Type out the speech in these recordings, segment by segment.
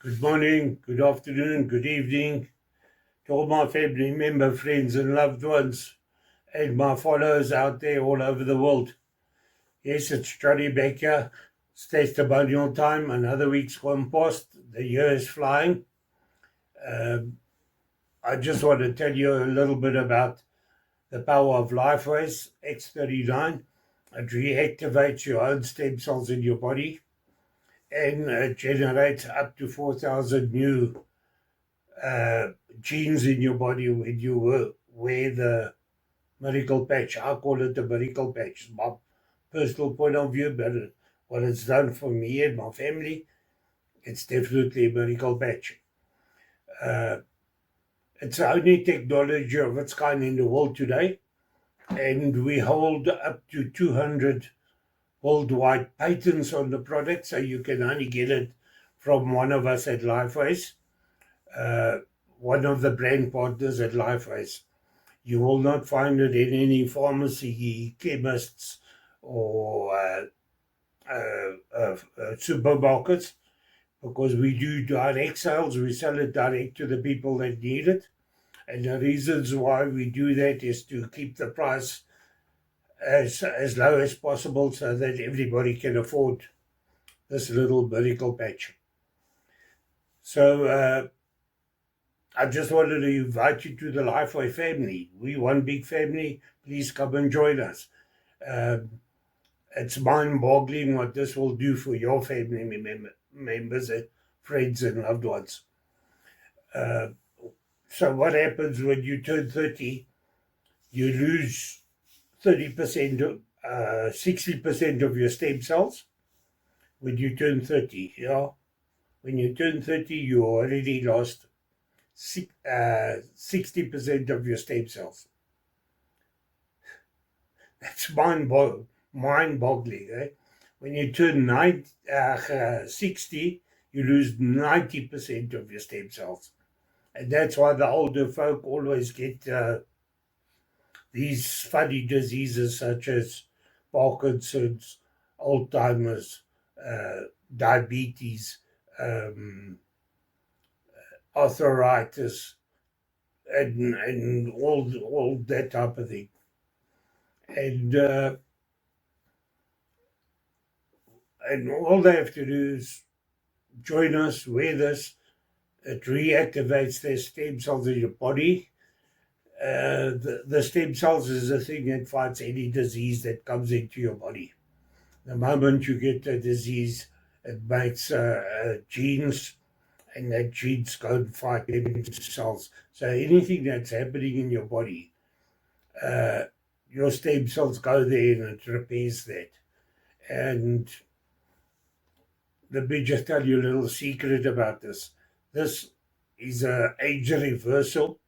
Good morning, good afternoon, good evening to all my family member, friends, and loved ones, and my followers out there all over the world. Yes, it's Johnny Baker. It's testimonial time. Another week's gone past. The year is flying. I just want to tell you a little bit about the power of LifeWays X39. It reactivates your own stem cells in your body, and it generates up to 4,000 new genes in your body when you wear the miracle patch. I call it the miracle patch. My personal point of view, but what it's done for me and my family, it's definitely a miracle patch. It's the only technology of its kind in the world today, and we hold up to 200 worldwide patents on the product, so you can only get it from one of us at LifeWays, one of the brand partners at LifeWays. You will not find it in any pharmacy, chemists, or supermarkets, because we do direct sales. We sell it direct to the people that need it. And the reasons why we do that is to keep the price as low as possible so that everybody can afford this little miracle patch. So I just wanted to invite you to the Lifeway family. We one big family. Please come and join us. It's mind-boggling what this will do for your family members, and friends, and loved ones. So what happens when you turn 30? You lose 30%, 60% of your stem cells when you turn 30. Yeah? When you turn 30, you already lost 60% of your stem cells. That's mind-boggling. Eh? When you turn 60, you lose 90% of your stem cells. And that's why the older folk always get these funny diseases such as Parkinson's, Alzheimer's, diabetes, arthritis, and all that type of thing. And all they have to do is join us, wear this. It reactivates their stem cells in your body. The stem cells is the thing that fights any disease that comes into your body. The moment you get the disease, it makes genes, and that genes go and fight stem cells. So anything that's happening in your body, your stem cells go there and it repairs that. And let me just tell you a little secret about this. This is an age reversal.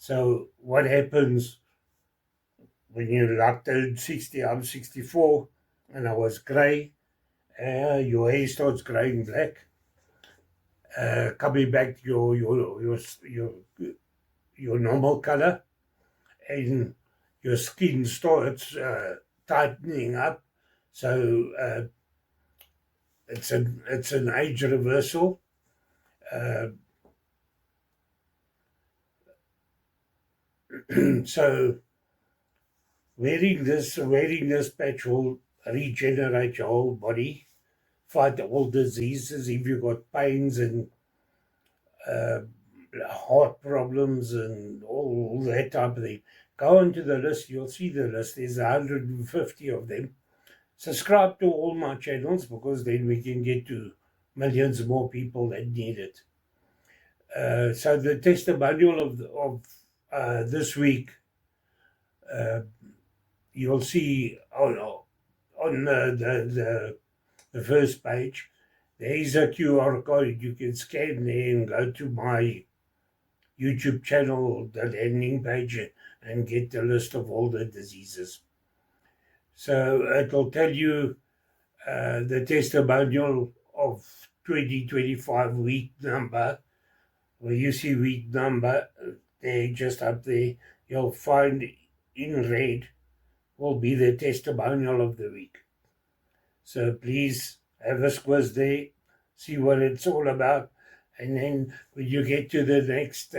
So what happens when you turn 60? I'm 64, and I was grey. Your hair starts greying black, coming back to your normal color, and your skin starts tightening up. So it's an age reversal. So wearing this patch will regenerate your whole body, fight all diseases. If you've got pains and heart problems and all that type of thing, go into the list. You'll see the list. There's 150 of them. Subscribe to all my channels, because then we can get to millions more people that need it. So the testimonial of this week, you'll see on the first page, there is a QR code. You can scan there and go to my YouTube channel, the landing page, and get the list of all the diseases. So it'll tell you the testimonial of 2025 week number. Where you see week number, there, just up there, you'll find in red will be the testimonial of the week. So please have a squiz there, see what it's all about. And then when you get to the next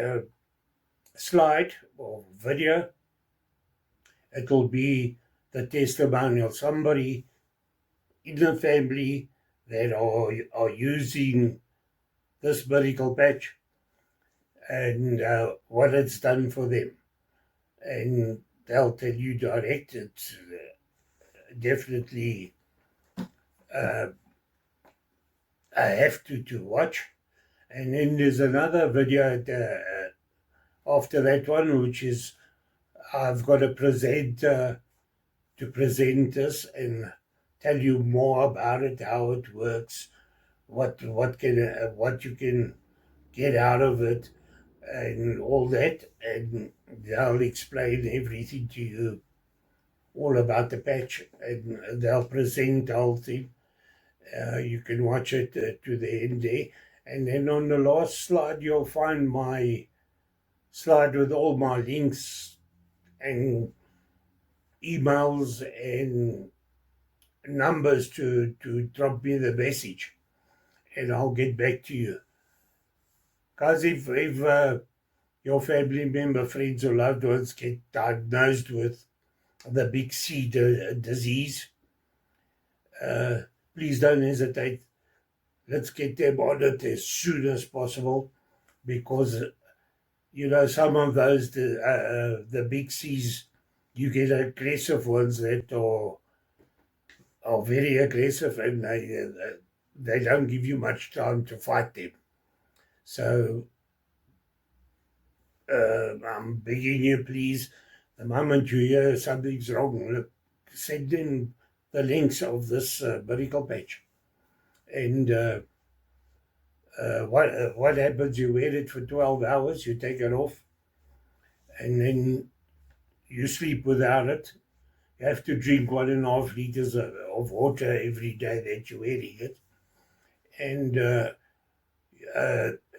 slide or video, it will be the testimonial. Somebody in the family that are using this medical patch and what it's done for them. And they'll tell you direct. It's definitely I have to watch. And then there's another video after that one, which is I've got to present this and tell you more about it, how it works, what you can get out of it, and all that. And they'll explain everything to you, all about the patch, and they'll present the whole thing. You can watch it to the end there. And then on the last slide, you'll find my slide with all my links and emails and numbers to drop me the message, and I'll get back to you. Because if your family member, friends, or loved ones get diagnosed with the big C disease, please don't hesitate. Let's get them on it as soon as possible, because some of those the big C's, you get aggressive ones that are very aggressive, and they don't give you much time to fight them. So I'm begging you, please, the moment you hear something's wrong, look, send in the links of this medical patch. And what happens, you wear it for 12 hours, you take it off, and then you sleep without it. You have to drink 1.5 liters of water every day that you're wearing it. And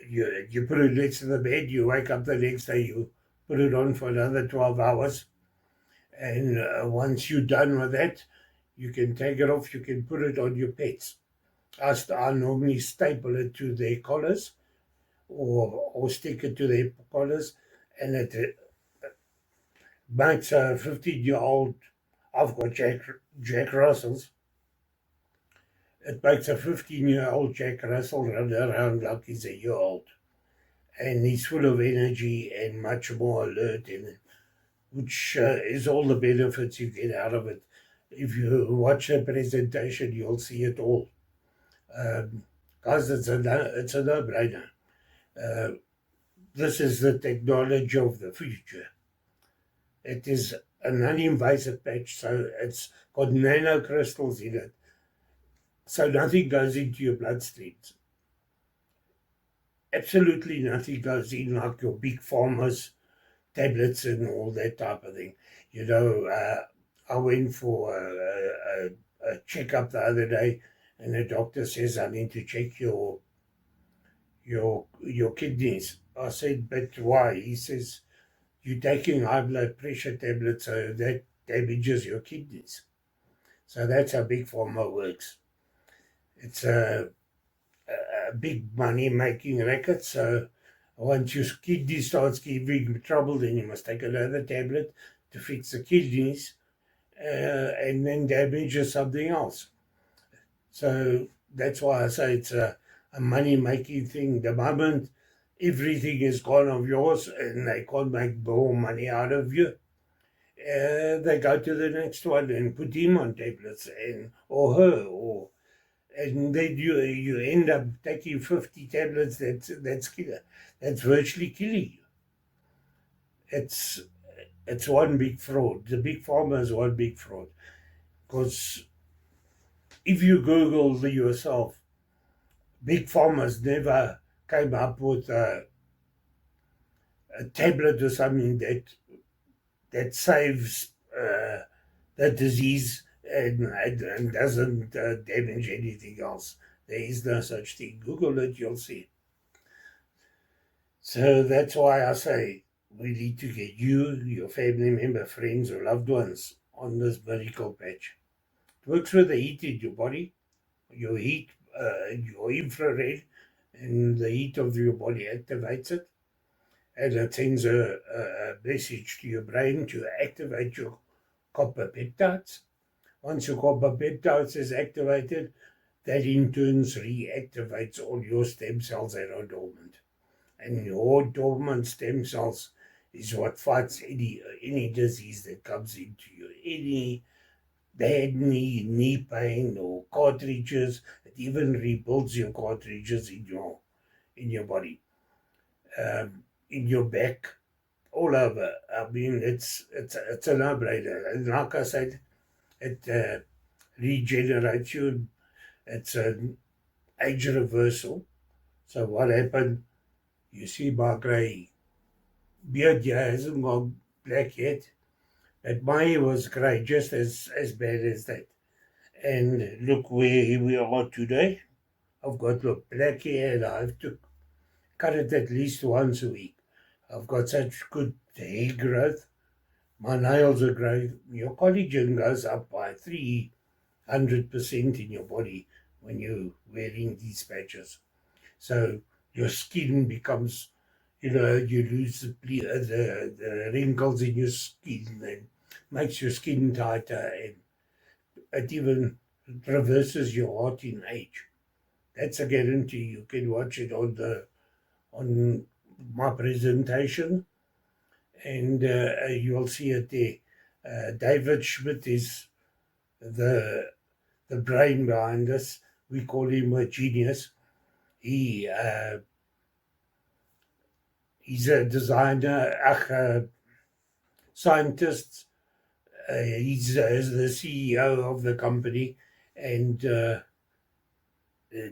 you put it next to the bed, you wake up the next day, you put it on for another 12 hours. And once you're done with that, you can take it off, you can put it on your pets. I normally staple it to their collars or stick it to their collars, and it makes a 15-year-old, I've got Jack Russells, it makes a 15-year-old Jack Russell run around like he's a year old. And he's full of energy and much more alert, which is all the benefits you get out of it. If you watch the presentation, you'll see it all. Guys, it's a no-brainer. This is the technology of the future. It is a non-invasive patch, so it's got nanocrystals in it, so nothing goes into your bloodstreams. Absolutely nothing goes in like your big pharma's tablets and all that type of thing. I went for a checkup the other day, and the doctor says I need to check your kidneys. I said, but why? He says, you're taking high blood pressure tablets, so that damages your kidneys. So that's how big pharma works. It's a big money-making racket. So once your kidney starts giving trouble, then you must take another tablet to fix the kidneys, and then damages something else. So that's why I say it's a money-making thing. The moment everything is gone of yours and they can't make more money out of you, they go to the next one and put him on tablets, or her, and then you end up taking 50 tablets. That's virtually killing you. It's one big fraud. The big pharma is one big fraud, because if you Google yourself, big pharma's never came up with a tablet or something that saves the disease and doesn't damage anything else. There is no such thing. Google it, you'll see. So that's why I say we need to get you, your family member, friends, or loved ones on this medical patch. It works with the heat in your body, your heat, your infrared, and the heat of your body activates it, and it sends a message to your brain to activate your copper peptides. Once your copper peptides is activated, that in turn reactivates all your stem cells that are dormant. And your dormant stem cells is what fights any disease that comes into you. Any bad knee pain or cartridges, it even rebuilds your cartridges in your body, in your back, all over. I mean, it's a no-brainer. And like I said, it regenerates you. It's an age reversal. So what happened? You see, my grey beard here hasn't gone black yet, but my hair was grey, just as bad as that. And look where we are today. I've got black hair, and I have to cut it at least once a week. I've got such good hair growth. My nails are growing. Your collagen goes up by 300% in your body when you're wearing these patches. So your skin becomes, you lose the wrinkles in your skin and makes your skin tighter, and it even reverses your heart in age. That's a guarantee. You can watch it on my presentation, and you'll see it there. David Schmidt is the the brain behind this. We call him a genius. He he's a designer, a scientist. He's the CEO of the company, and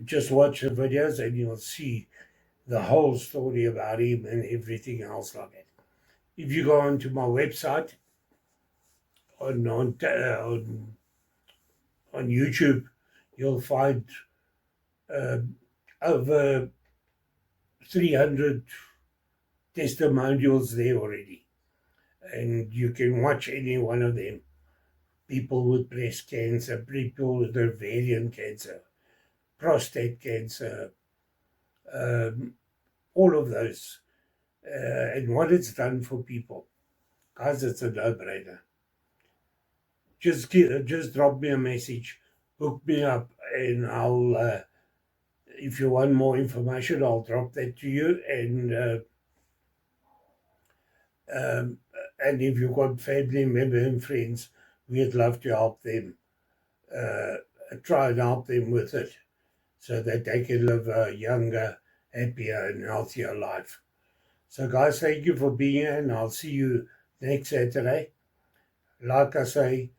just watch the videos, and you'll see the whole story about him and everything else like that. If you go onto my website on YouTube, you'll find uh, over 300 testimonials there already, and you can watch any one of them. People with breast cancer, people with ovarian cancer, prostate cancer, um, all of those, and what it's done for people. Guys, it's a no-brainer. Just drop me a message, hook me up, and I'll. If you want more information, I'll drop that to you. Um, and if you've got family members and friends, we'd love to help them. Uh, Try and help them with it, so that they can live a younger, happier, and healthier life. So, guys, thank you for being here, and I'll see you next Saturday. Like I say,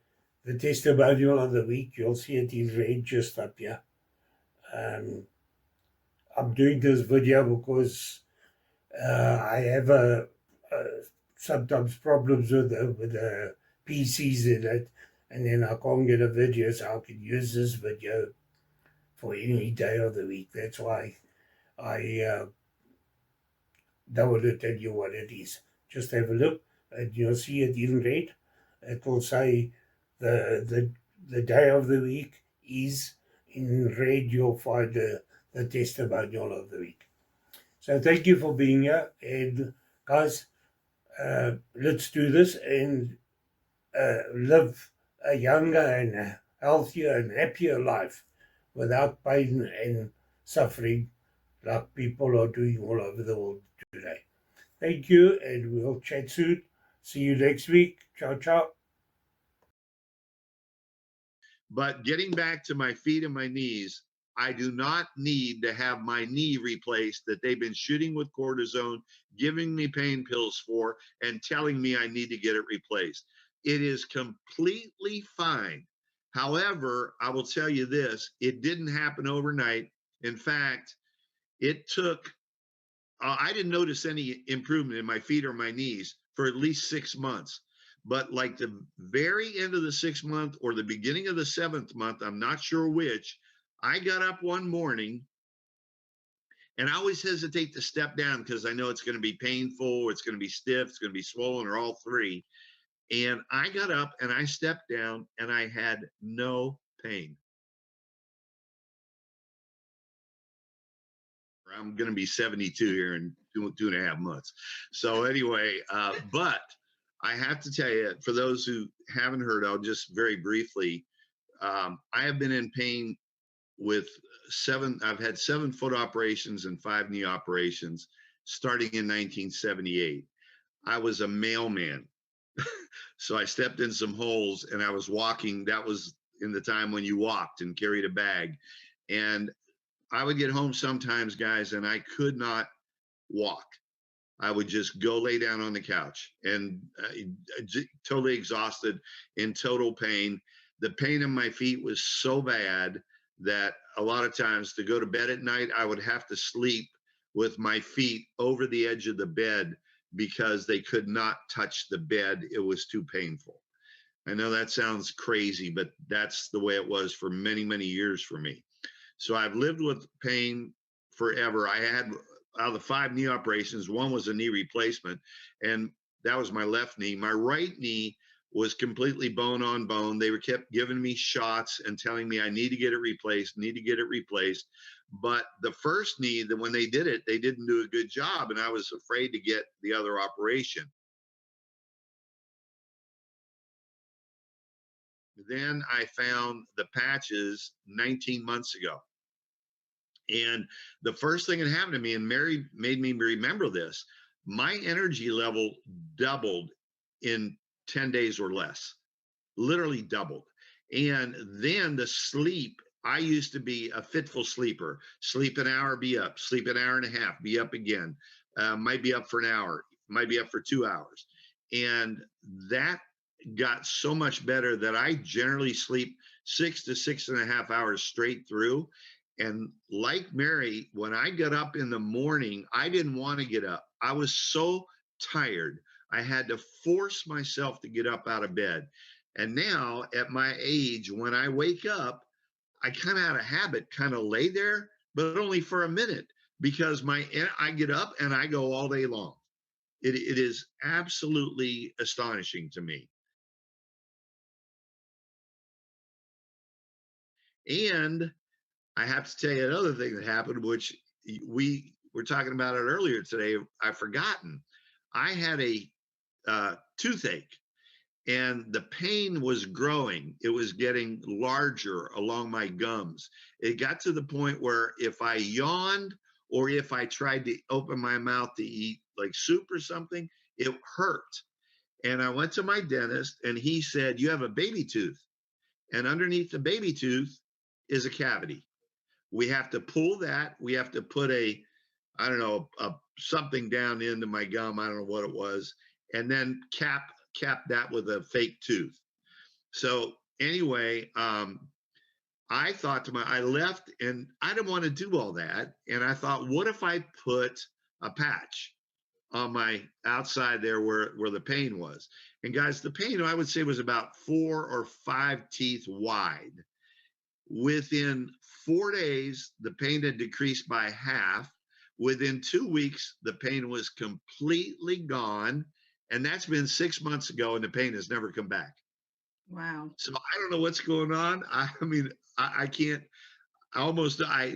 the testimonial of the week, you'll see it in red just up here. I'm doing this video because I have sometimes problems with the PCs in it, and then I can't get a video, so I can use this video for any day of the week. That's why I don't want to tell you what it is. Just have a look, and you'll see it in red. It will say the day of the week is in red. You'll find the testimonial of the week. So thank you for being here, and guys, let's do this and live a younger and a healthier and happier life without pain and suffering like people are doing all over the world today. Thank you, and we'll chat soon. See you next week. Ciao, ciao. But getting back to my feet and my knees, I do not need to have my knee replaced that they've been shooting with cortisone, giving me pain pills for, and telling me I need to get it replaced. It is completely fine. However, I will tell you this, it didn't happen overnight. In fact, it took, I didn't notice any improvement in my feet or my knees for at least 6 months. But like the very end of the 6 month or the beginning of the 7th month, I'm not sure which, I got up one morning, and I always hesitate to step down because I know it's going to be painful, it's going to be stiff, it's going to be swollen, or all three. And I got up and I stepped down and I had no pain. I'm going to be 72 here in 2.5 months. So anyway, but I have to tell you, for those who haven't heard, I'll just very briefly. I have been in pain with I've had 7 foot operations and 5 knee operations starting in 1978. I was a mailman. So I stepped in some holes and I was walking. That was in the time when you walked and carried a bag. And I would get home sometimes, guys, and I could not walk. I would just go lay down on the couch and totally exhausted, in total pain. The pain in my feet was so bad that a lot of times to go to bed at night, I would have to sleep with my feet over the edge of the bed because they could not touch the bed. It was too painful. I know that sounds crazy, but that's the way it was for many, many years for me. So I've lived with pain forever. I had, out of the 5 knee operations, 1 was a knee replacement, and that was my left knee. My right knee was completely bone on bone. They kept giving me shots and telling me I need to get it replaced, need to get it replaced. But the first knee, that when they did it, they didn't do a good job, and I was afraid to get the other operation. Then I found the patches 19 months ago. And the first thing that happened to me, and Mary made me remember this, my energy level doubled in 10 days or less, literally doubled. And then the sleep, I used to be a fitful sleeper, sleep an hour, be up, sleep an hour and a half, be up again, might be up for an hour, might be up for 2 hours. And that got so much better that I generally sleep 6 to 6.5 hours straight through. And like Mary, when I got up in the morning, I didn't want to get up. I was so tired. I had to force myself to get up out of bed. And now at my age, when I wake up, I kind of had a habit, kind of lay there, but only for a minute, because I get up and I go all day long. It is absolutely astonishing to me. And I have to tell you another thing that happened, which we were talking about it earlier today. I've forgotten. I had a toothache, and the pain was growing. It was getting larger along my gums. It got to the point where if I yawned or if I tried to open my mouth to eat like soup or something, it hurt. And I went to my dentist, and he said, "You have a baby tooth, and underneath the baby tooth is a cavity. We have to pull that. We have to put I don't know, something down into my gum. I don't know what it was, and then cap that with a fake tooth." So anyway, I thought I left, and I didn't want to do all that. And I thought, what if I put a patch on my outside there where the pain was? And guys, the pain, I would say, was about 4 or 5 teeth wide. Within 4 days, the pain had decreased by half. Within 2 weeks, the pain was completely gone. And that's been 6 months ago, and the pain has never come back. Wow. So I don't know what's going on. I mean, I can't, I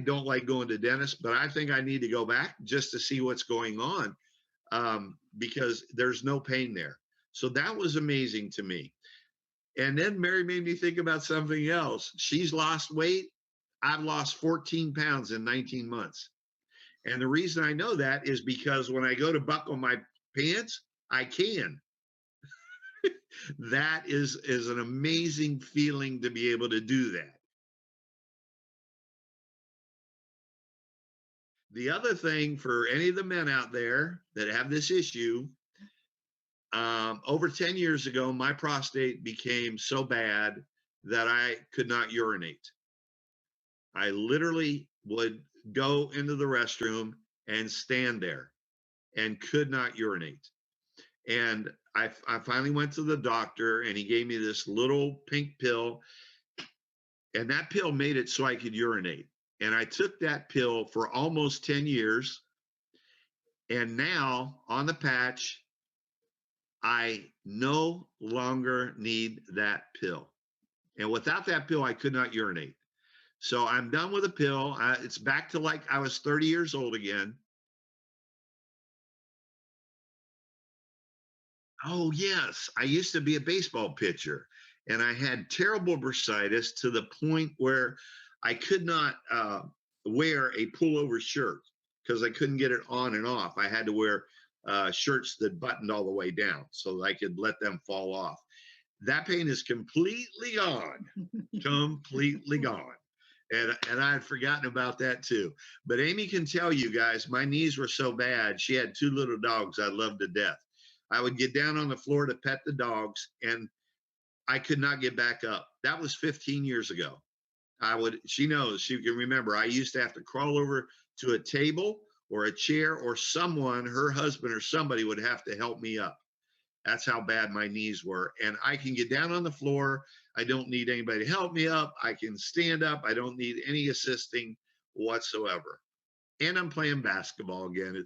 don't like going to dentists, but I think I need to go back just to see what's going on, because there's no pain there. So that was amazing to me. And then Mary made me think about something else. She's lost weight. I've lost 14 pounds in 19 months. And the reason I know that is because when I go to buckle my pants, I can. That is an amazing feeling to be able to do that. The other thing for any of the men out there that have this issue, over 10 years ago, my prostate became so bad that I could not urinate. I literally would go into the restroom and stand there and could not urinate. And I finally went to the doctor, and he gave me this little pink pill, and that pill made it so I could urinate. And I took that pill for almost 10 years. And now on the patch, I no longer need that pill. And without that pill, I could not urinate. So I'm done with the pill. It's back to like I was 30 years old again. Oh, yes. I used to be a baseball pitcher, and I had terrible bursitis to the point where I could not wear a pullover shirt because I couldn't get it on and off. I had to wear shirts that buttoned all the way down so that I could let them fall off. That pain is completely gone, completely gone. And I had forgotten about that too. But Amy can tell you guys, my knees were so bad. She had 2 little dogs I loved to death. I would get down on the floor to pet the dogs, and I could not get back up. That was 15 years ago. She knows, she can remember, I used to have to crawl over to a table or a chair, or someone, her husband or somebody, would have to help me up. That's how bad my knees were. And I can get down on the floor. I don't need anybody to help me up. I can stand up. I don't need any assisting whatsoever. And I'm playing basketball again at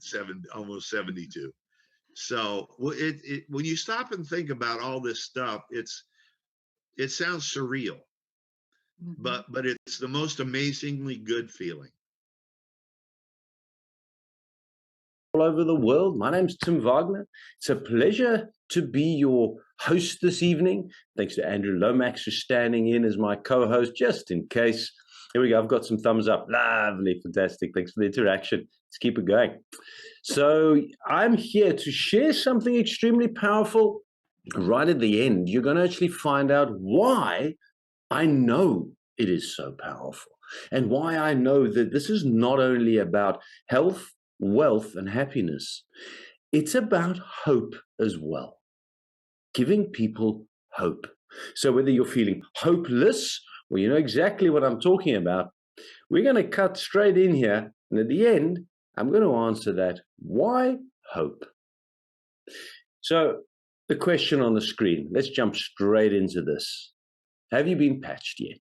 almost 72. So when you stop and think about all this stuff, it sounds surreal, but it's the most amazingly good feeling. All over the world. My name's Tim Wagner. It's a pleasure to be your host this evening. Thanks to Andrew Lomax for standing in as my co-host, just in case. Here we go. I've got some thumbs up. Lovely. Fantastic. Thanks for the interaction. Let's keep it going. So I'm here to share something extremely powerful. Right at the end, you're going to actually find out why I know it is so powerful, and why I know that this is not only about health, wealth, and happiness. It's about hope as well. Giving people hope. So whether you're feeling hopeless, or you know exactly what I'm talking about, we're going to cut straight in here. And at the end, I'm going to answer that. Why hope? So the question on the screen, let's jump straight into this. Have you been patched yet?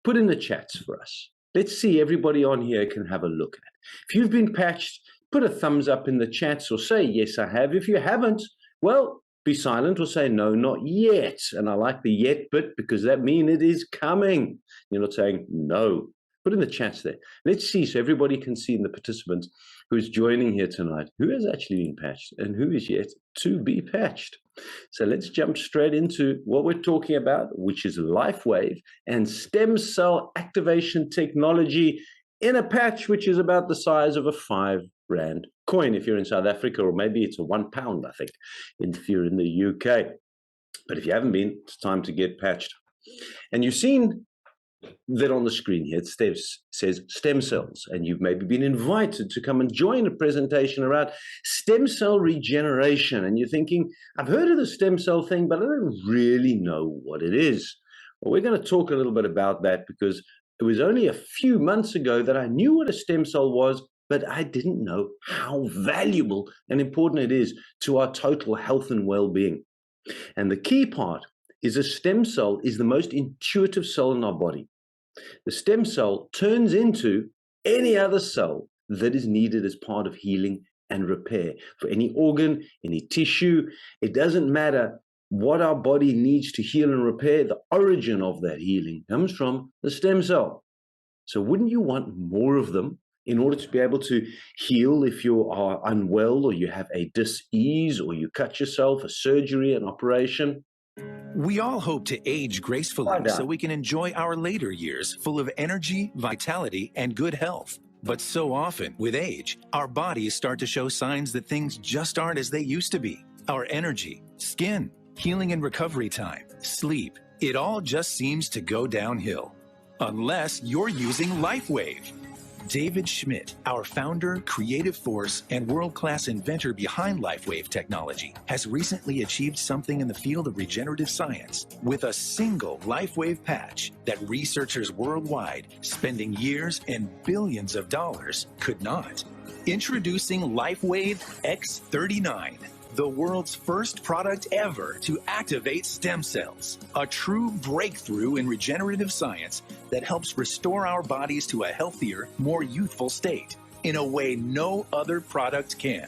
Put in the chats for us. Let's see, everybody on here can have a look at it. If you've been patched, put a thumbs up in the chats or say, yes, I have. If you haven't, well, be silent or say, no, not yet. And I like the yet bit because that means it is coming. You're not saying no. Put in the chats there. Let's see, so everybody can see in the participants who's joining here tonight, who has actually been patched and who is yet to be patched. So let's jump straight into what we're talking about, which is LifeWave and stem cell activation technology in a patch which is about the size of a R5 coin if you're in South Africa, or maybe it's a £1, I think, if you're in the UK. But if you haven't been, it's time to get patched. And you've seen that on the screen here, it says stem cells, and you've maybe been invited to come and join a presentation around stem cell regeneration, and you're thinking, I've heard of the stem cell thing, but I don't really know what it is. Well, we're going to talk a little bit about that, because it was only a few months ago that I knew what a stem cell was, but I didn't know how valuable and important it is to our total health and well-being. And the key part is a stem cell is the most intuitive cell in our body. The stem cell turns into any other cell that is needed as part of healing and repair for any organ, any tissue. It doesn't matter what our body needs to heal and repair. The origin of that healing comes from the stem cell. So wouldn't you want more of them in order to be able to heal if you are unwell, or you have a dis-ease, or you cut yourself, a surgery, an operation? We all hope to age gracefully so we can enjoy our later years full of energy, vitality, and good health. But so often, with age, our bodies start to show signs that things just aren't as they used to be. Our energy, skin, healing and recovery time, sleep, it all just seems to go downhill. Unless you're using LifeWave. David Schmidt, our founder, creative force, and world-class inventor behind LifeWave technology, has recently achieved something in the field of regenerative science with a single LifeWave patch that researchers worldwide, spending years and billions of dollars, could not. Introducing LifeWave X39, the world's first product ever to activate stem cells, a true breakthrough in regenerative science that helps restore our bodies to a healthier, more youthful state in a way no other product can.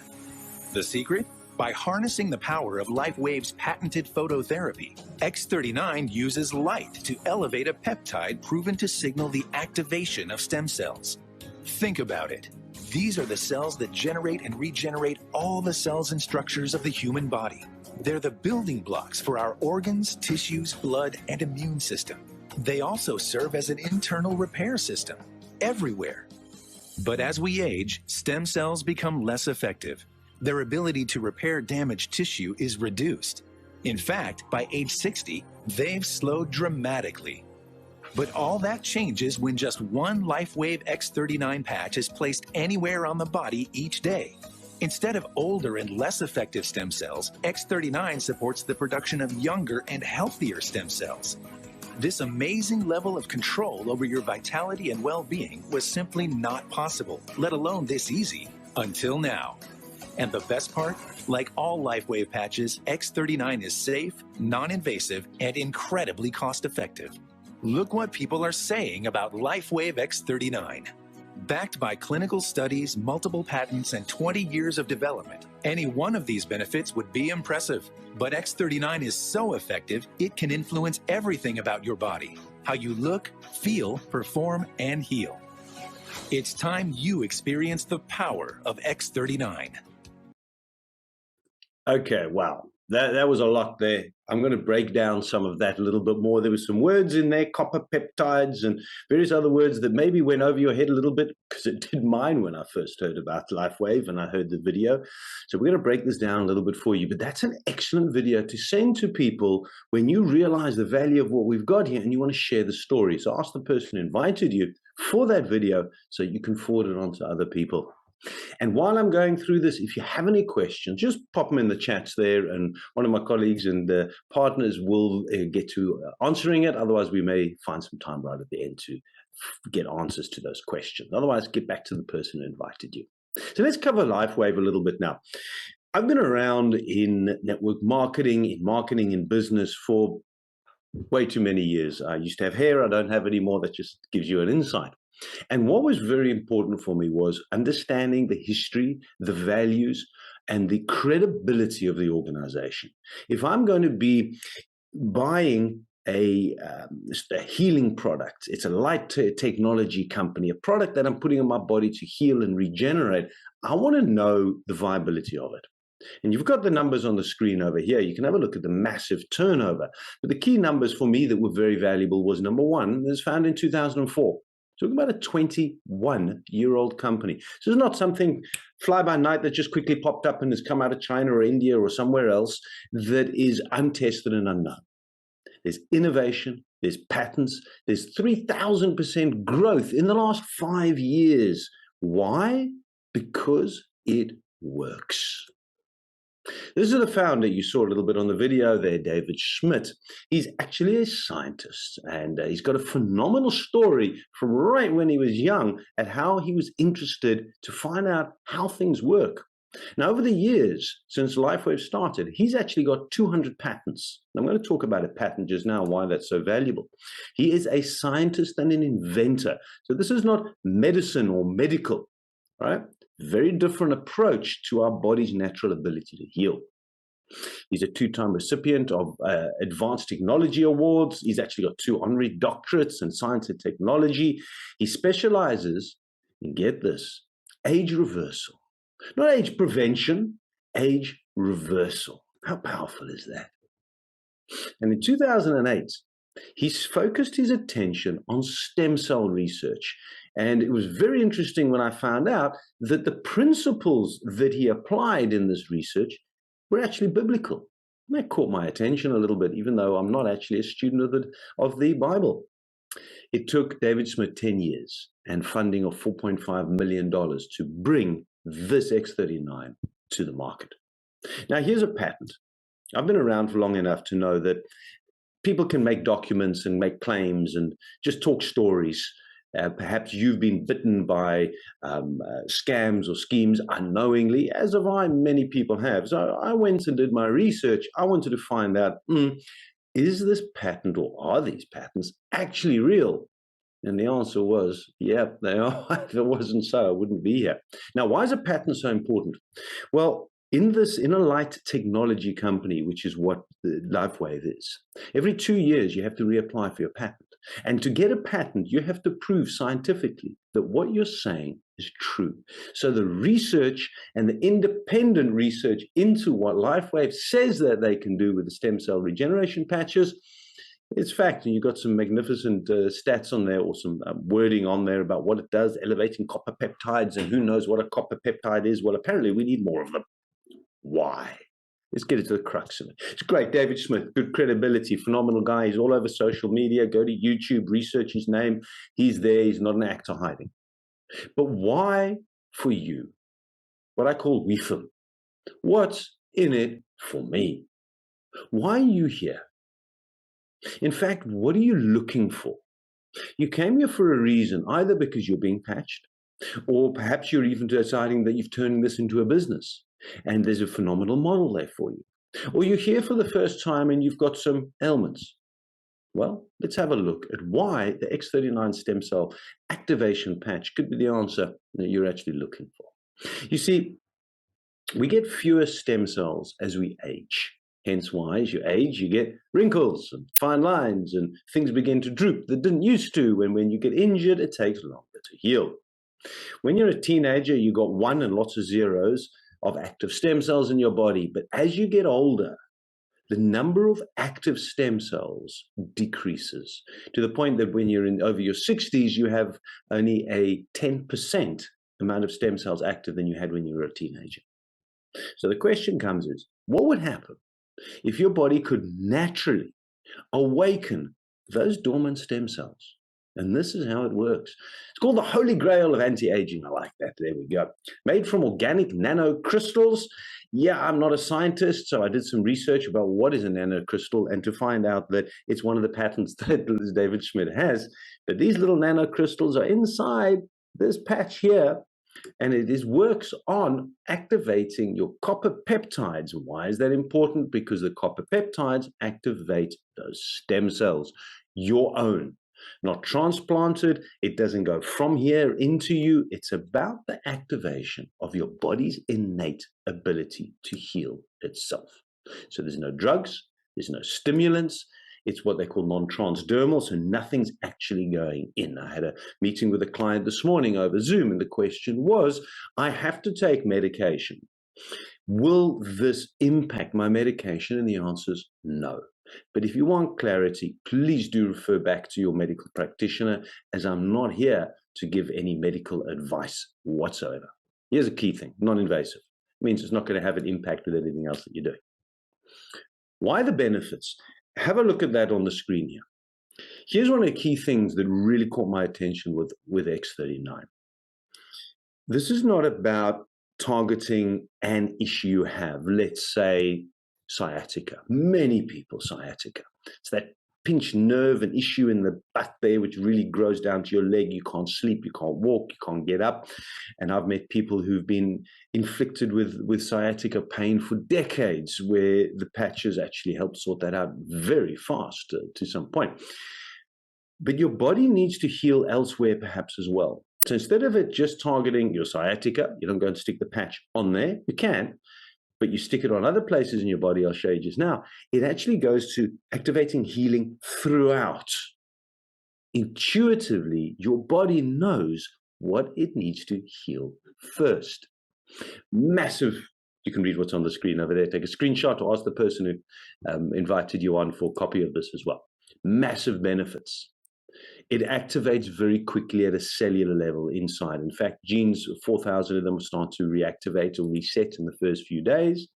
The secret? By harnessing the power of LifeWave's patented phototherapy, X39 uses light to elevate a peptide proven to signal the activation of stem cells. Think about it. These are the cells that generate and regenerate all the cells and structures of the human body. They're the building blocks for our organs, tissues, blood, and immune system. They also serve as an internal repair system everywhere. But as we age, stem cells become less effective. Their ability to repair damaged tissue is reduced. In fact, by age 60, they've slowed dramatically. But all that changes when just one LifeWave X39 patch is placed anywhere on the body each day. Instead of older and less effective stem cells, X39 supports the production of younger and healthier stem cells. This amazing level of control over your vitality and well-being was simply not possible, let alone this easy, until now. And the best part? Like all LifeWave patches, X39 is safe, non-invasive, and incredibly cost-effective. Look what people are saying about LifeWave X39. Backed by clinical studies, multiple patents, and 20 years of development, any one of these benefits would be impressive. But X39 is so effective, it can influence everything about your body: how you look, feel, perform, and heal. It's time you experience the power of X39. Okay, wow. That was a lot there. I'm going to break down some of that a little bit more. There were some words in there, copper peptides and various other words that maybe went over your head a little bit, because it did mine when I first heard about LifeWave and I heard the video. So we're going to break this down a little bit for you. But that's an excellent video to send to people when you realize the value of what we've got here and you want to share the story. So ask the person who invited you for that video so you can forward it on to other people. And while I'm going through this, if you have any questions, just pop them in the chats there, and one of my colleagues and partners will get to answering it. Otherwise, we may find some time right at the end to get answers to those questions. Otherwise, get back to the person who invited you. So let's cover LifeWave a little bit now. I've been around in network marketing, in business for way too many years. I used to have hair. I don't have any more. That just gives you an insight. And what was very important for me was understanding the history, the values, and the credibility of the organization. If I'm going to be buying a healing product, it's a light technology company, a product that I'm putting on my body to heal and regenerate, I want to know the viability of it. And you've got the numbers on the screen over here. You can have a look at the massive turnover. But the key numbers for me that were very valuable was, number one, it was founded in 2004. Talking about a 21-year-old company. So it's not something fly by night that just quickly popped up and has come out of China or India or somewhere else that is untested and unknown. There's innovation, there's patents, there's 3,000% growth in the last 5 years. Why? Because it works. This is the founder you saw a little bit on the video there, David Schmidt. He's actually a scientist, and he's got a phenomenal story from right when he was young at how he was interested to find out how things work. Now, over the years, since LifeWave started, he's actually got 200 patents. I'm going to talk about a patent just now, why that's so valuable. He is a scientist and an inventor. So this is not medicine or medical, right? Very different approach to our body's natural ability to heal. He's a two-time recipient of Advanced Technology Awards. He's actually got 2 honorary doctorates in science and technology. He specializes in, get this, age reversal. Not age prevention, age reversal. How powerful is that? And in 2008, he's focused his attention on stem cell research. And it was very interesting when I found out that the principles that he applied in this research were actually biblical. And that caught my attention a little bit, even though I'm not actually a student of the Bible. It took David Smith 10 years and funding of $4.5 million to bring this X39 to the market. Now, here's a patent. I've been around for long enough to know that people can make documents and make claims and just talk stories. Perhaps you've been bitten by scams or schemes unknowingly, as have I, many people have. So I went and did my research. I wanted to find out, is this patent or are these patents actually real? And the answer was, yeah, they are. If it wasn't so, I wouldn't be here. Now, why is a patent so important? Well, in a light technology company, which is what the LifeWave is, every 2 years you have to reapply for your patent. And to get a patent, you have to prove scientifically that what you're saying is true. So the research and the independent research into what LifeWave says that they can do with the stem cell regeneration patches, it's fact. And you've got some magnificent stats on there, or some wording on there about what it does, elevating copper peptides, and who knows what a copper peptide is. Well, apparently we need more of them. Why? Let's get into the crux of it. It's great. David Smith, good credibility, phenomenal guy. He's all over social media. Go to YouTube, research his name. He's there. He's not an actor hiding. But why for you? What I call WeFim. What's in it for me? Why are you here? In fact, what are you looking for? You came here for a reason, either because you're being patched, or perhaps you're even deciding that you've turned this into a business and there's a phenomenal model there for you. Or you're here for the first time and you've got some ailments. Well, let's have a look at why the X39 stem cell activation patch could be the answer that you're actually looking for. You see, we get fewer stem cells as we age. Hence why, as you age, you get wrinkles and fine lines and things begin to droop that didn't used to. And when you get injured, it takes longer to heal. When you're a teenager, you got 1 and lots of zeros of active stem cells in your body. But as you get older, the number of active stem cells decreases to the point that when you're in over your 60s, you have only a 10% amount of stem cells active than you had when you were a teenager. So the question comes is, what would happen if your body could naturally awaken those dormant stem cells? And this is how it works. It's called the holy grail of anti-aging. I like that. There we go. Made from organic nanocrystals. Yeah, I'm not a scientist, so I did some research about what is a nanocrystal, and to find out that it's one of the patents that David Schmidt has. But these little nanocrystals are inside this patch here, and it works on activating your copper peptides. Why is that important? Because the copper peptides activate those stem cells, your own. Not transplanted. It doesn't go from here into you. It's about the activation of your body's innate ability to heal itself. So there's no drugs, there's no stimulants. It's what they call non-transdermal, so nothing's actually going in. I had a meeting with a client this morning over Zoom, and the question was, I have to take medication. Will this impact my medication? And the answer is no. But if you want clarity, please do refer back to your medical practitioner, as I'm not here to give any medical advice whatsoever. Here's a key thing, non-invasive. It means it's not going to have an impact with anything else that you're doing. Why the benefits? Have a look at that on the screen here. Here's one of the key things that really caught my attention with X39. This is not about targeting an issue you have. Let's say sciatica. Many people sciatica. It's that pinched nerve, an issue in the butt there, which really grows down to your leg. You can't sleep, you can't walk, you can't get up. And I've met people who've been inflicted with sciatica pain for decades, where the patches actually help sort that out very fast to some point. But your body needs to heal elsewhere perhaps as well. So instead of it just targeting your sciatica, you don't go and stick the patch on there. You can, but you stick it on other places in your body. I'll show you just now. It actually goes to activating healing throughout. Intuitively, your body knows what it needs to heal first. Massive. You can read what's on the screen over there. Take a screenshot or ask the person who invited you on for a copy of this as well. Massive benefits. It activates very quickly at a cellular level inside. In fact, genes, 4,000 of them will start to reactivate or reset in the first few days.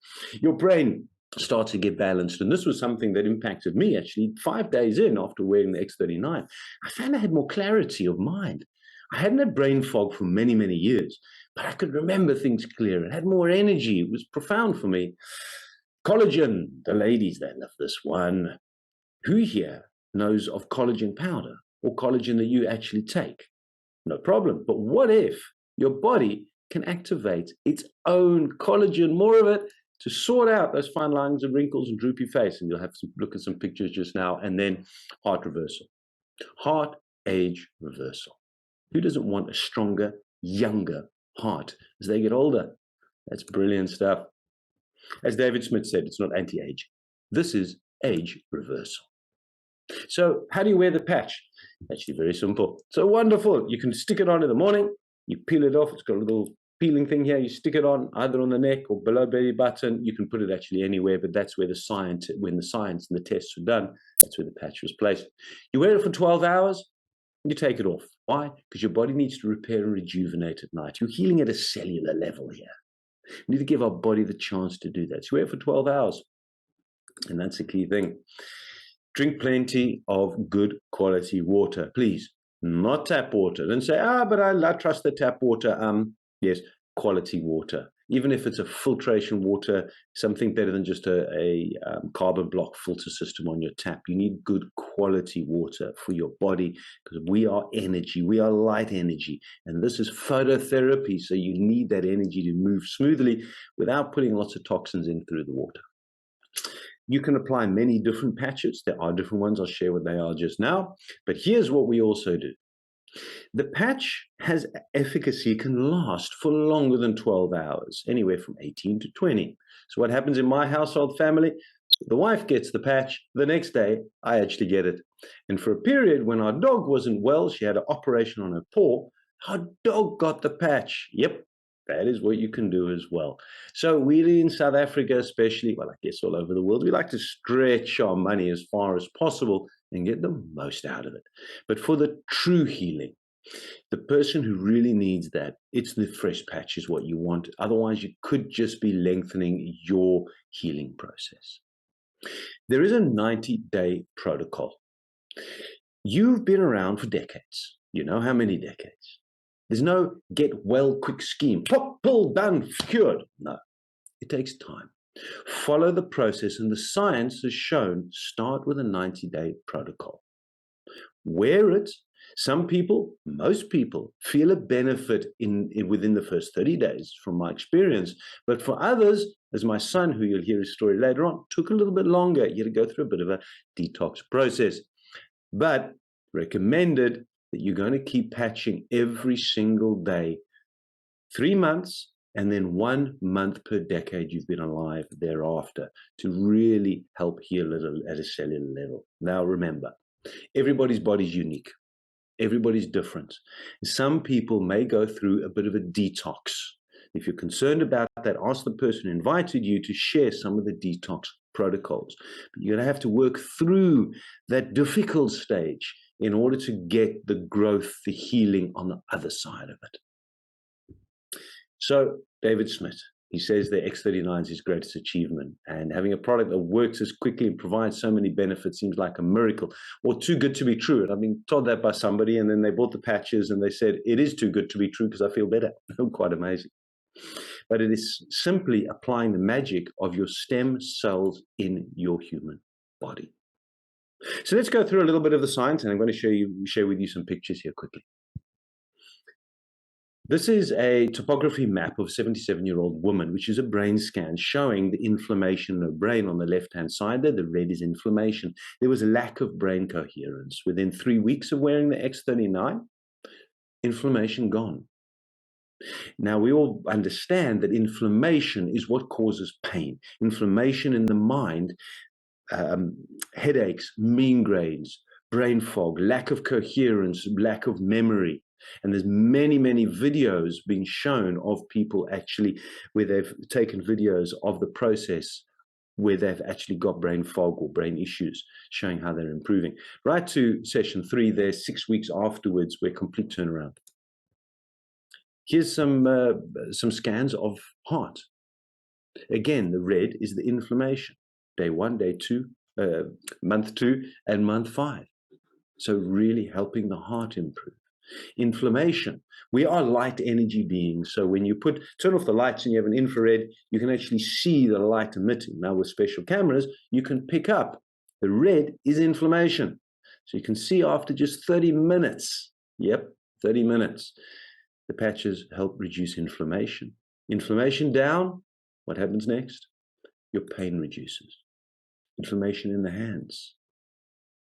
Your brain starts to get balanced. And this was something that impacted me actually 5 days in after wearing the X39. I found I had more clarity of mind. I hadn't had brain fog for many, many years, but I could remember things clearer. It had more energy. It was profound for me. Collagen, the ladies, they love this one. Who here knows of collagen powder or collagen that you actually take? No problem. But what if your body can activate its own collagen, more of it, to sort out those fine lines and wrinkles and droopy face? And you'll have to look at some pictures just now. And then heart reversal. Heart age reversal. Who doesn't want a stronger, younger heart as they get older? That's brilliant stuff. As David Smith said, it's not anti-age. This is age reversal. So how do you wear the patch? Actually, very simple. So wonderful. You can stick it on in the morning. You peel it off. It's got a little peeling thing here. You stick it on either on the neck or below belly button. You can put it actually anywhere, but that's where the science, when the science and the tests were done, that's where the patch was placed. You wear it for 12 hours. You take it off. Why? Because your body needs to repair and rejuvenate at night. You're healing at a cellular level here. We need to give our body the chance to do that. So wear it for 12 hours. And that's the key thing. Drink plenty of good quality water, please. Not tap water. Don't say, but I trust the tap water. Yes, quality water. Even if it's a filtration water, something better than just a carbon block filter system on your tap. You need good quality water for your body because we are energy. We are light energy. And this is phototherapy. So you need that energy to move smoothly without putting lots of toxins in through the water. You can apply many different patches. There are different ones. I'll share what they are just now. But here's what we also do. The patch has efficacy, can last for longer than 12 hours, anywhere from 18 to 20. So what happens in my household family? The wife gets the patch. The next day, I actually get it. And for a period when our dog wasn't well, she had an operation on her paw, our dog got the patch. Yep. That is what you can do as well. So we in South Africa especially, well, I guess all over the world, we like to stretch our money as far as possible and get the most out of it. But for the true healing, the person who really needs that, it's the fresh patch is what you want. Otherwise, you could just be lengthening your healing process. There is a 90-day protocol. You've been around for decades. You know how many decades? There's no get well quick scheme. Pop, pull, done, cured. No, it takes time. Follow the process, and the science has shown start with a 90-day protocol. Wear it. Some people, most people, feel a benefit within the first 30 days from my experience. But for others, as my son, who you'll hear his story later on, took a little bit longer. You had to go through a bit of a detox process. But recommended that you're going to keep patching every single day, 3 months, and then 1 month per decade you've been alive thereafter to really help heal it at a cellular level. Now remember, everybody's body is unique. Everybody's different. Some people may go through a bit of a detox. If you're concerned about that, ask the person who invited you to share some of the detox protocols. But you're going to have to work through that difficult stage in order to get the growth, the healing on the other side of it. So David Smith, he says the X39 is his greatest achievement, and having a product that works as quickly and provides so many benefits seems like a miracle, or too good to be true. And I've been told that by somebody, and then they bought the patches and they said, it is too good to be true because I feel better. Quite amazing. But it is simply applying the magic of your stem cells in your human body. So let's go through a little bit of the science, and I'm going to share with you some pictures here quickly. This is a topography map of a 77-year-old woman, which is a brain scan showing the inflammation in her brain on the left-hand side there. The red is inflammation. There was a lack of brain coherence. Within 3 weeks of wearing the X39, inflammation gone. Now, we all understand that inflammation is what causes pain. Inflammation in the mind, headaches, migraines, brain fog, lack of coherence, lack of memory. And there's many, many videos being shown of people actually where they've taken videos of the process where they've actually got brain fog or brain issues, showing how they're improving. Right to session 3 there, 6 weeks afterwards, we're complete turnaround. Here's some scans of heart. Again, the red is the inflammation. Day 1, day 2, month 2, and month 5. So really helping the heart improve. Inflammation. We are light energy beings. So when you turn off the lights and you have an infrared, you can actually see the light emitting. Now with special cameras, you can pick up the red is inflammation. So you can see after just 30 minutes, 30 minutes, the patches help reduce inflammation. Inflammation down, what happens next? Your pain reduces. Inflammation in the hands.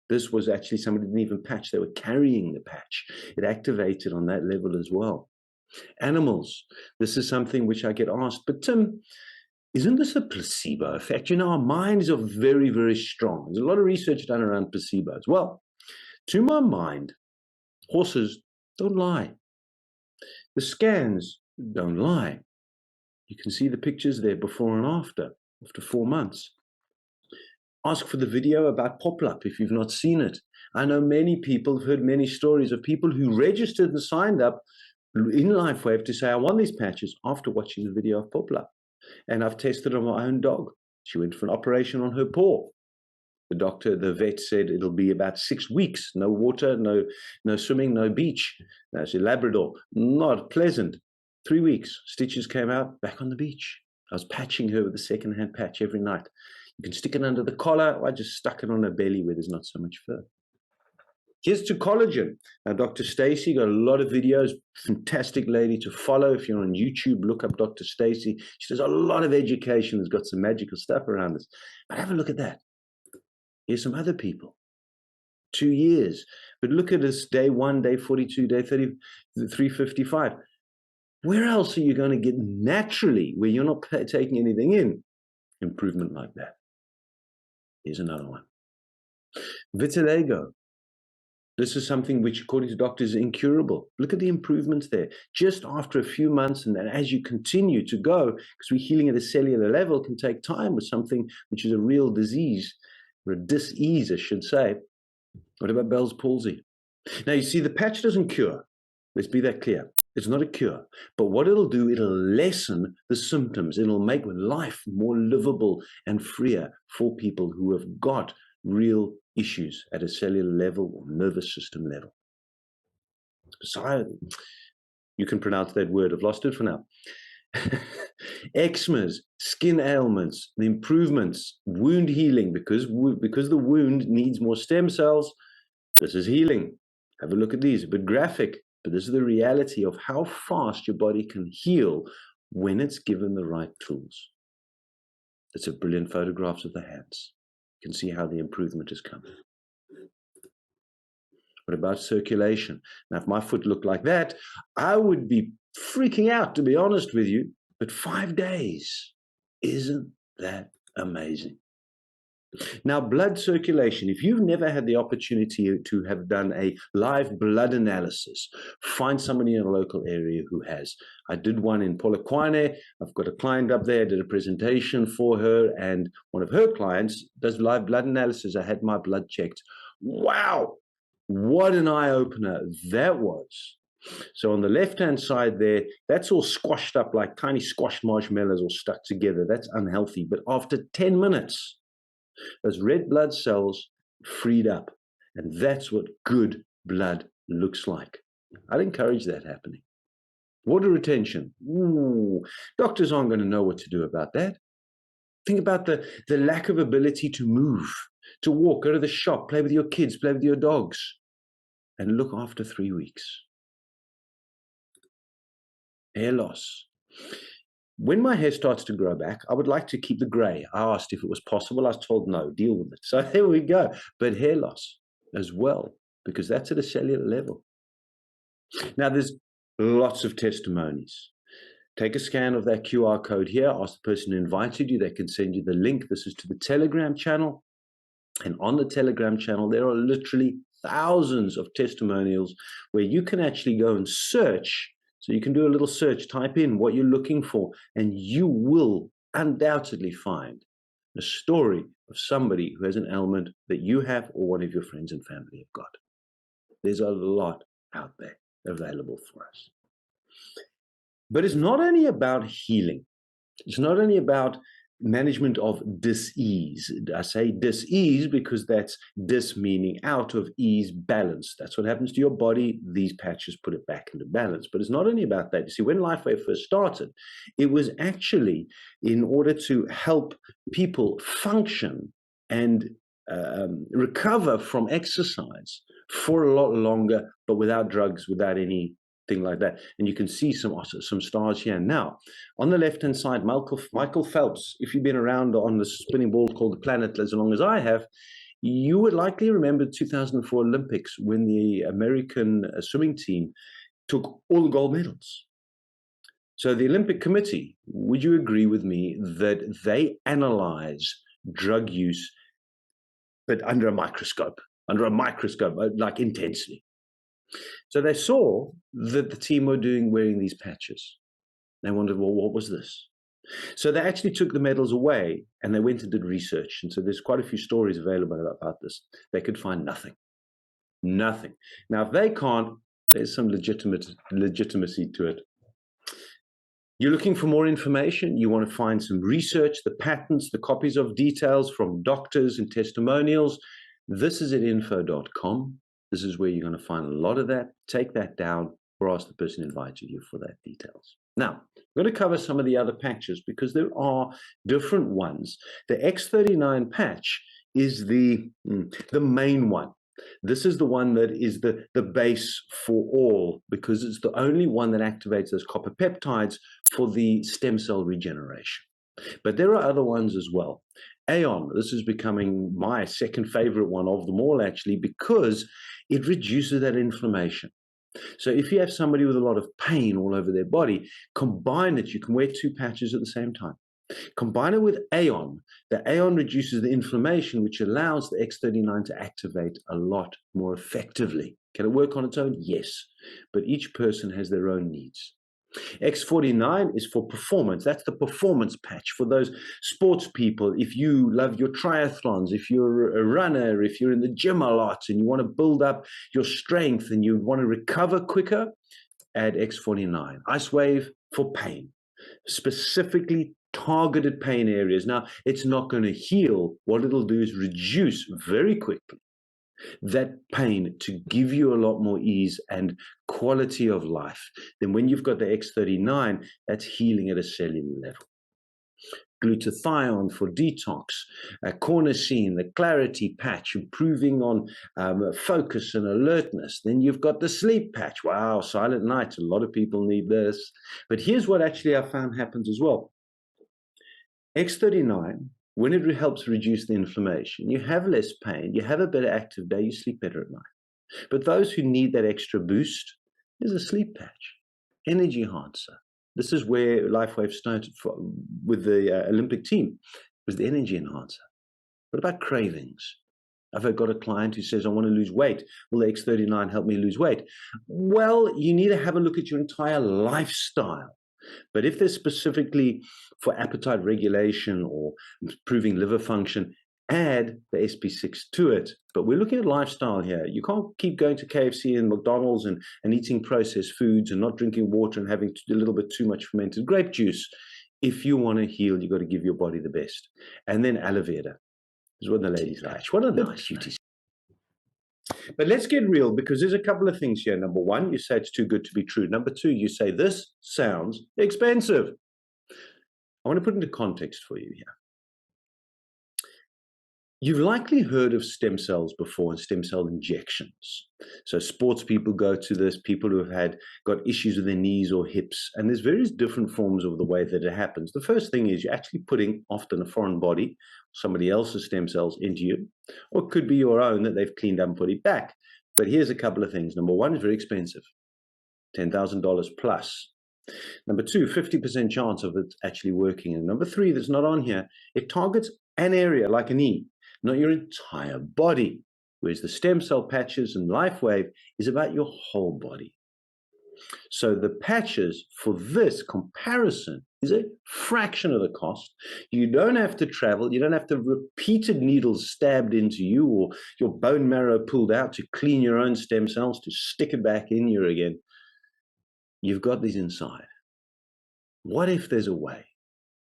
This was actually somebody didn't even patch. They were carrying the patch. It activated on that level as well. Animals. This is something which I get asked, but Tim, isn't this a placebo effect? You know, our minds are very, very strong. There's a lot of research done around placebos. Well, to my mind, horses don't lie. The scans don't lie. You can see the pictures there before and after 4 months. Ask for the video about Poplar if you've not seen it. I know many people have heard many stories of people who registered and signed up in LifeWave to say, I want these patches after watching the video of Poplar. And I've tested on my own dog. She went for an operation on her paw. The vet said it'll be about 6 weeks. No water, no swimming, no beach. That's a Labrador. Not pleasant. 3 weeks. Stitches came out, back on the beach. I was patching her with a second-hand patch every night. You can stick it under the collar. I just stuck it on her belly where there's not so much fur. Here's to collagen. Now, Dr. Stacy got a lot of videos. Fantastic lady to follow. If you're on YouTube, look up Dr. Stacy. She does a lot of education. Has got some magical stuff around this. But have a look at that. Here's some other people. 2 years. But look at this, day 1, day 42, day 30, 355. Where else are you going to get naturally, where you're not taking anything in, improvement like that? Here's another one. Vitiligo. This is something which, according to doctors, is incurable. Look at the improvements there. Just after a few months, and then as you continue to go, because we're healing at a cellular level, can take time with something which is a real disease, or a dis-ease, I should say. What about Bell's palsy? Now, you see, the patch doesn't cure. Let's be that clear. It's not a cure. But what it'll do, it'll lessen the symptoms. It'll make life more livable and freer for people who have got real issues at a cellular level or nervous system level. So you can pronounce that word. I've lost it for now. Eczemas, skin ailments, the improvements, wound healing, because the wound needs more stem cells. This is healing. Have a look at these, a bit graphic, but this is the reality of how fast your body can heal when it's given the right tools. It's a brilliant photographs of the hands. You can see how the improvement has come. What about circulation? Now, if my foot looked like that, I would be freaking out, to be honest with you. But 5 days, isn't that amazing? Now, blood circulation, if you've never had the opportunity to have done a live blood analysis, find somebody in a local area who has. I did one in Polokwane. I've got a client up there, I did a presentation for her, and one of her clients does live blood analysis. I had my blood checked. Wow, what an eye-opener that was. So on the left-hand side there, that's all squashed up like tiny squashed marshmallows all stuck together. That's unhealthy. But after 10 minutes, those red blood cells freed up. And that's what good blood looks like. I'd encourage that happening. Water retention. Ooh, doctors aren't going to know what to do about that. Think about the lack of ability to move, to walk, go to the shop, play with your kids, play with your dogs, and look after 3 weeks. Hair loss. When my hair starts to grow back, I would like to keep the gray. I asked if it was possible. I was told no, deal with it. So there we go. But hair loss as well, because that's at a cellular level. Now, there's lots of testimonies. Take a scan of that QR code here. Ask the person who invited you. They can send you the link. This is to the Telegram channel. And on the Telegram channel, there are literally thousands of testimonials where you can actually go and search. So you can do a little search, type in what you're looking for, and you will undoubtedly find a story of somebody who has an ailment that you have or one of your friends and family have got. There's a lot out there available for us. But it's not only about healing. It's not only about management of dis-ease. I say dis-ease because that's dis meaning out of ease, balance. That's what happens to your body. These patches put it back into balance. But it's not only about that. You see, when LifeWave first started, it was actually in order to help people function and recover from exercise for a lot longer, but without drugs, without anything like that. And you can see some stars here. Now, on the left-hand side, Michael Phelps, if you've been around on the spinning ball called the Planet as long as I have, you would likely remember the 2004 Olympics when the American swimming team took all the gold medals. So the Olympic Committee, would you agree with me that they analyze drug use, but under a microscope, like intensely? So they saw that the team were wearing these patches. They wondered, well, what was this? So they actually took the medals away and they went and did research. And so there's quite a few stories available about this. They could find nothing. Nothing. Now, if they can't, there's some legitimacy to it. You're looking for more information. You want to find some research, the patents, the copies of details from doctors and testimonials. This is at info.com. This is where you're going to find a lot of that. Take that down or ask the person who invited you for that details. Now, I'm going to cover some of the other patches because there are different ones. The X39 patch is the main one. This is the one that is the base for all because it's the only one that activates those copper peptides for the stem cell regeneration. But there are other ones as well. Aeon, this is becoming my second favorite one of them all actually because it reduces that inflammation. So if you have somebody with a lot of pain all over their body, combine it. You can wear two patches at the same time. Combine it with Aeon. The Aeon reduces the inflammation, which allows the X39 to activate a lot more effectively. Can it work on its own? Yes. But each person has their own needs. X49 is for performance. That's the performance patch for those sports people. If you love your triathlons, if you're a runner, if you're in the gym a lot and you want to build up your strength and you want to recover quicker, add X49. Ice Wave for pain, specifically targeted pain areas. Now, it's not going to heal. What it'll do is reduce very quickly that pain to give you a lot more ease and quality of life. Then when you've got the X39, that's healing at a cellular level. Glutathione for detox, cornosine, the clarity patch, improving on focus and alertness. Then you've got the sleep patch. Wow, silent nights. A lot of people need this. But here's what actually I found happens as well. X39, when it helps reduce the inflammation, you have less pain, you have a better active day, you sleep better at night. But those who need that extra boost, there's a sleep patch, energy enhancer. This is where LifeWave started with the Olympic team, was the energy enhancer. What about cravings? I've got a client who says, I want to lose weight. Will the X39 help me lose weight? Well, you need to have a look at your entire lifestyle. But if they're specifically for appetite regulation or improving liver function, add the SP6 to it. But we're looking at lifestyle here. You can't keep going to KFC and McDonald's and eating processed foods and not drinking water and having a little bit too much fermented grape juice. If you want to heal, you've got to give your body the best. And then aloe vera is what the ladies like. What a nice beauty. But let's get real because there's a couple of things here. Number one, you say it's too good to be true. Number two, you say this sounds expensive. I want to put into context for you here. You've likely heard of stem cells before and stem cell injections. So sports people go to this, people who have got issues with their knees or hips, and there's various different forms of the way that it happens. The first thing is you're actually putting often a foreign body, somebody else's stem cells into you, or it could be your own that they've cleaned up and put it back. But here's a couple of things. Number one, it's very expensive, $10,000 plus. Number two, 50% chance of it actually working. And number three, that's not on here, it targets an area like a knee, not your entire body, whereas the stem cell patches and LifeWave is about your whole body. So the patches for this comparison is a fraction of the cost. You don't have to travel. You don't have to repeated needles stabbed into you or your bone marrow pulled out to clean your own stem cells to stick it back in you again. You've got these inside. What if there's a way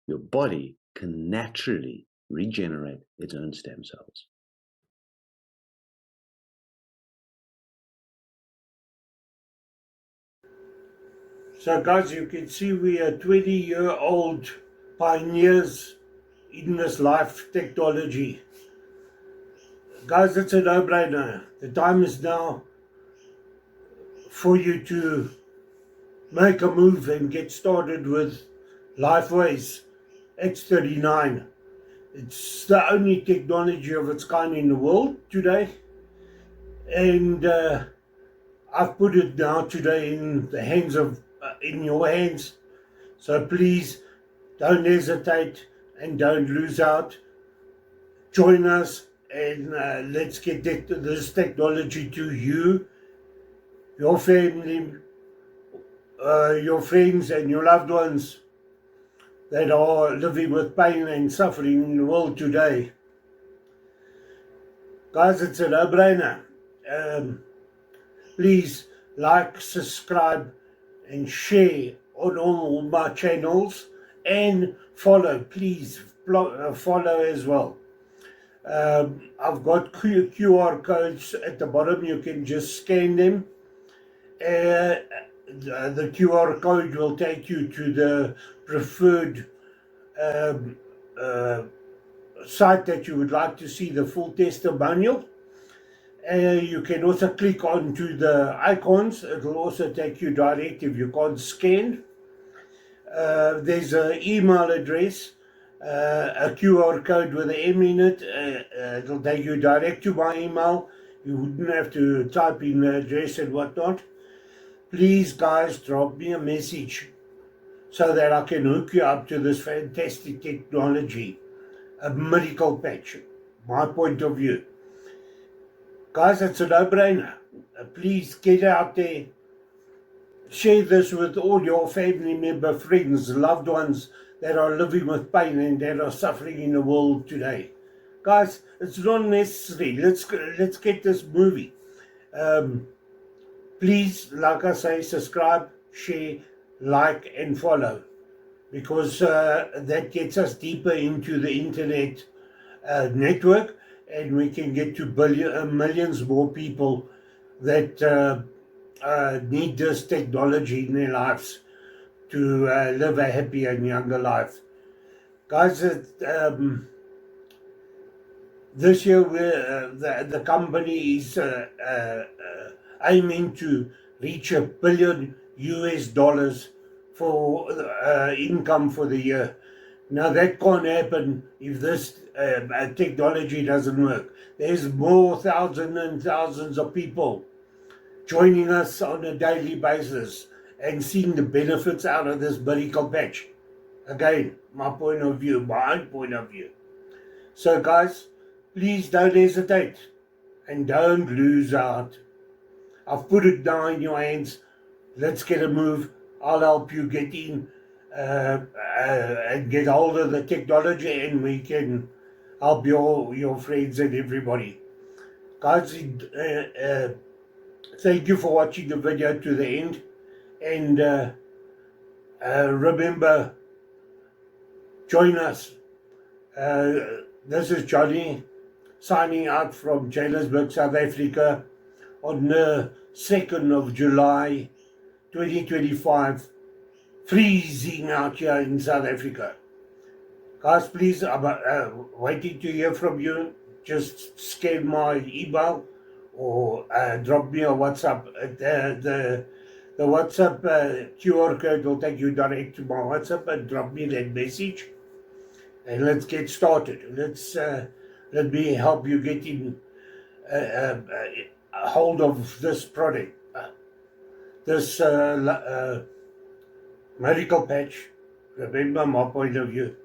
your body can naturally regenerate its own stem cells? So guys, you can see we are 20-year-old pioneers in this life technology. Guys, it's a no-brainer. The time is now for you to make a move and get started with LifeWave's X39. It's the only technology of its kind in the world today, and I've put it now today in the hands of, in your hands, So please don't hesitate and don't lose out. Join us and let's get this technology to you, your family, your friends and your loved ones that are living with pain and suffering in the world today. Guys, it's a no-brainer. Please like, subscribe and share on all my channels and follow. Please follow as well. I've got QR codes at the bottom. You can just scan them. The QR code will take you to the preferred site that you would like to see the full testimonial. You can also click onto the icons. It will also take you direct if you can't scan. There's an email address, a QR code with an M in it. It'll take you direct to my email. You wouldn't have to type in the address and whatnot. Please, guys, drop me a message so that I can hook you up to this fantastic technology, a miracle patch, my point of view. Guys, it's a no-brainer. Please get out there, share this with all your family member, friends, loved ones that are living with pain and that are suffering in the world today. Guys, it's not necessary. Let's get this movie. Please, like I say, subscribe, share, like and follow, because that gets us deeper into the internet network, and we can get to millions more people that need this technology in their lives to live a happier and younger life. Guys, this year the company is aiming to reach $1 billion for income for the year. Now that can't happen if this technology doesn't work. There's more thousands and thousands of people joining us on a daily basis and seeing the benefits out of this miracle patch. Again, my point of view, my own point of view. So guys, please don't hesitate and don't lose out. I've put it now in your hands. Let's get a move. I'll help you get in and get hold of the technology, and we can help your friends and everybody. Guys, thank you for watching the video to the end. And remember, join us. This is Johnny signing out from Johannesburg, South Africa on the 2nd of July 2025. Freezing out here in South Africa. Guys, please, I'm waiting to hear from you. Just scan my email or drop me a WhatsApp. The WhatsApp QR code will take you direct to my WhatsApp, and drop me that message. And let's get started. Let me help you get in a hold of this product, this miracle patch. Remember my point of view.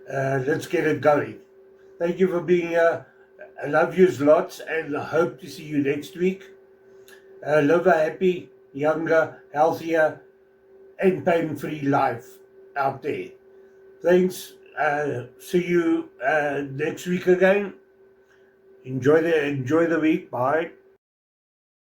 Let's get it going. Thank you for being here. I love you lots, and I hope to see you next week. Live a happy, younger, healthier, and pain-free life out there. Thanks. See you next week again. Enjoy the week. Bye.